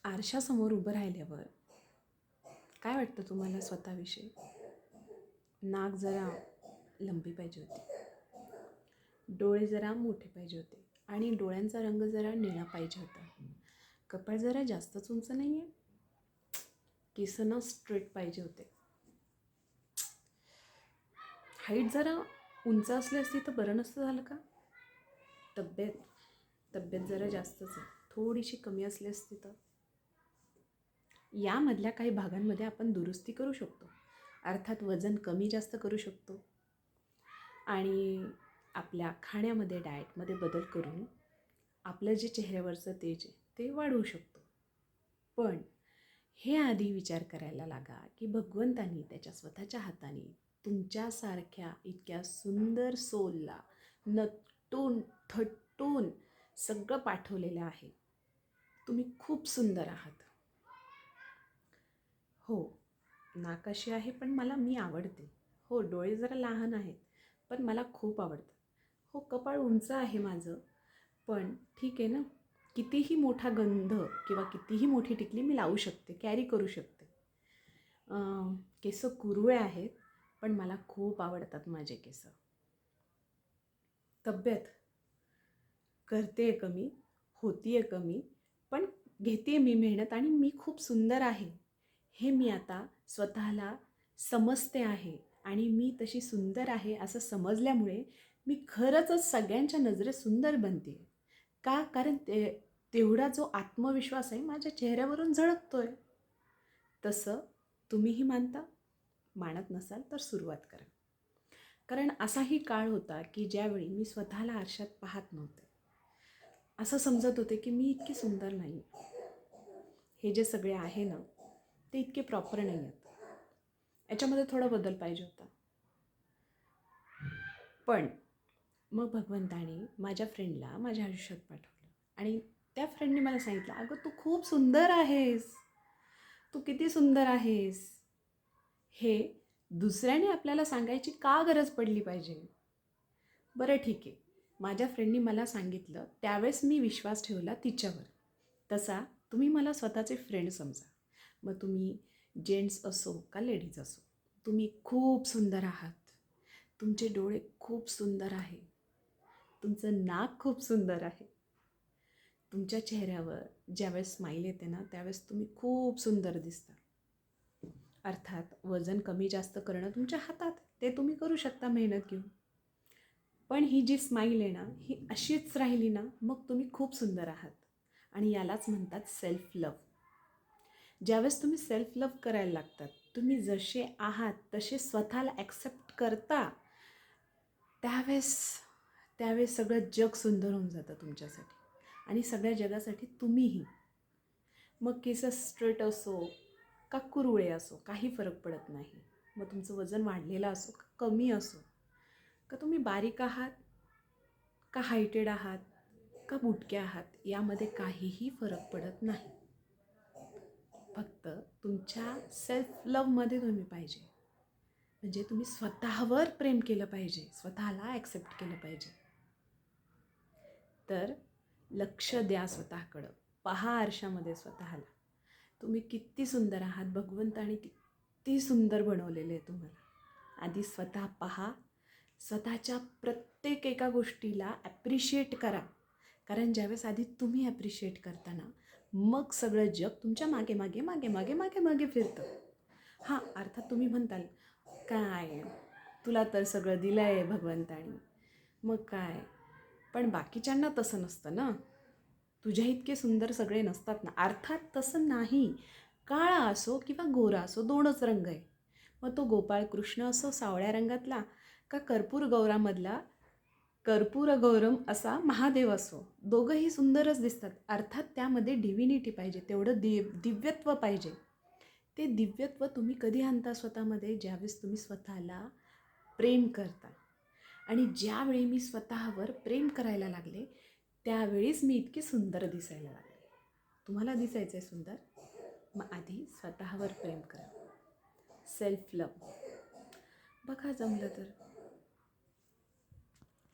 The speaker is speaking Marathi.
आरशासमोर उभं राहिल्यावर काय वाटतं तुम्हाला स्वतःविषयी? नाक जरा लंबी पाहिजे होती, डोळे जरा मोठे पाहिजे होते आणि डोळ्यांचा रंग जरा निळा पाहिजे होता. कपाळ जरा जास्तच उंच नाही आहे, केसं स्ट्रेट पाहिजे होते. हाईट जरा उंच असली असती तर बरं नसतं झालं का? तब्येत जरा जास्तच आहे, थोडीशी कमी असली असती तर. यामधल्या काही भागांमध्ये आपण दुरुस्ती करू शकतो. अर्थात वजन कमी जास्त करू शकतो आणि आपल्या खाण्यामध्ये डाएटमध्ये बदल करून आपलं जे चेहऱ्यावरचं तेज आहे ते वाढवू शकतो. पण हे आधी विचार करायला लागा की भगवंतानी त्याच्या स्वतःच्या हाताने तुमच्यासारख्या इतक्या सुंदर सोलला नटून थटून सगळं पाठवलेलं आहे. तुम्ही खूप सुंदर आहात. हो, नाकाशी आहे पण मी आवडते. हो, डोळे जरा लहान आहेत पण मला खूप आवडतं. हो, कपाळ उंच आहे माझं, पण ठीक आहे ना. कितीही मोठा गंध किंवा कितीही मोठी टिकली मी लावू शकते, कॅरी करू शकते. केस कुरळे आहेत पण मला खूप आवडतात माझे केस. तब्येत करते कमी, होती कमी, पण घेते मी मेहनत आणि मी खूप सुंदर आहे हे मी आता स्वतःला समजते आहे. आणि मी तशी सुंदर आहे असं समजल्यामुळे मी खरंच सगळ्यांच्या नजरेत सुंदर बनते. का? कारण तेवढा जो आत्मविश्वास आहे माझ्या चेहऱ्यावरून झळकतोय. तसं तुम्हीही मानता? मानत नसाल तर सुरुवात करा. कारण असाही काळ होता की ज्यावेळी मी स्वतःला आरशात पाहत नव्हते. असं समजत होते की मी इतकी सुंदर नाही. हे जे सगळे आहे ना ते इतके प्रॉपर नाही आहेत. याच्यामध्ये थोडा बदल पाहिजे होता. पण मग भगवंताने माझ्या फ्रेंडला माझ्या आयुष्यात पाठवलं आणि त्या फ्रेंडने मला सांगितलं, अगं तू खूप सुंदर आहेस, तू किती सुंदर आहेस. हे दुसऱ्याने आपल्याला सांगायची का गरज पडली पाहिजे? बरं ठीक आहे, माझ्या फ्रेंडनी मला सांगितलं त्यावेळेस मी विश्वास ठेवला तिच्यावर. तसा तुम्ही मला स्वतःचे फ्रेंड समजा. मग तुम्ही जेंट्स असो का लेडीज असो, तुम्ही खूप सुंदर आहात. तुमचे डोळे खूप सुंदर आहे, तुमचं नाक खूप सुंदर आहे. तुमच्या चेहऱ्यावर ज्यावेळेस स्माईल येते ना त्यावेळेस तुम्ही खूप सुंदर दिसता. अर्थात वजन कमी जास्त करणं तुमच्या हातात, ते तुम्ही करू शकता मेहनत घेऊन. पण ही जी स्माईल आहे ना ही अशीच राहिली ना मग तुम्ही खूप सुंदर आहात. आणि यालाच म्हणतात सेल्फ लव्ह. ज्यावेळेस तुम्ही सेल्फ लव्ह करायला लागतात, तुम्ही जसे आहात तसे स्वतःला ॲक्सेप्ट करता, त्यावेळेस सगळं जग सुंदर होऊन जातं तुमच्यासाठी आणि सगळ्या जगासाठी तुम्हीही. मग केस स्ट्रेट असो का कुरळे असो काही फरक पडत नाही. मग तुमचं वजन वाढलेलं असो का कमी असो, का तुम्ही बारीक आहात का हायटेड आहात का बुटके आहात, यामध्ये काहीही फरक पडत नाही. फक्त तुमच्या सेल्फ लव्हमध्ये तुम्ही पाहिजे. म्हणजे तुम्ही स्वतःवर प्रेम केलं पाहिजे, स्वतःला ॲक्सेप्ट केलं पाहिजे. तर लक्ष द्या स्वतःकडं, पहा आरशामध्ये स्वतःला. तुम्ही किती सुंदर आहात, भगवंताने किती सुंदर बनवलेले आहे तुम्हाला. आधी स्वतः पहा, स्वतःच्या प्रत्येक एका गोष्टीला ॲप्रिशिएट करा. कारण ज्यावेळेस आधी तुम्ही ॲप्रिशिएट करताना मग सगळं जग तुमच्या मागे मागे मागे मागे मागे मागे फिरतं. हां, अर्थात तुम्ही म्हणताल, काय तुला तर सगळं दिलं आहे भगवंतानी, मग काय. पण बाकीच्यांना तसं नसतं ना. तुझ्या इतके सुंदर सगळे नसतात ना. अर्थात तसं नाही. काळा असो किंवा गोरा असो, दोनच रंग आहे. मग तो गोपाळकृष्ण असो सावळ्या रंगातला का कर्पूर गौरम असा महादेव असो, दोघंही सुंदरच दिसतात. अर्थात त्यामध्ये डिव्हिनिटी पाहिजे, तेवढं दिव्यत्व पाहिजे. ते दिव्यत्व तुम्ही कधी आणता स्वतःमध्ये? ज्यावेळेस तुम्ही स्वतःला प्रेम करता. आणि ज्यावेळी मी स्वतःवर प्रेम करायला लागले त्यावेळीच मी इतकी सुंदर दिसायला लागले. तुम्हाला दिसायचं आहे सुंदर? मग आधी स्वतःवर प्रेम करा. Self love. बघा जमलं तर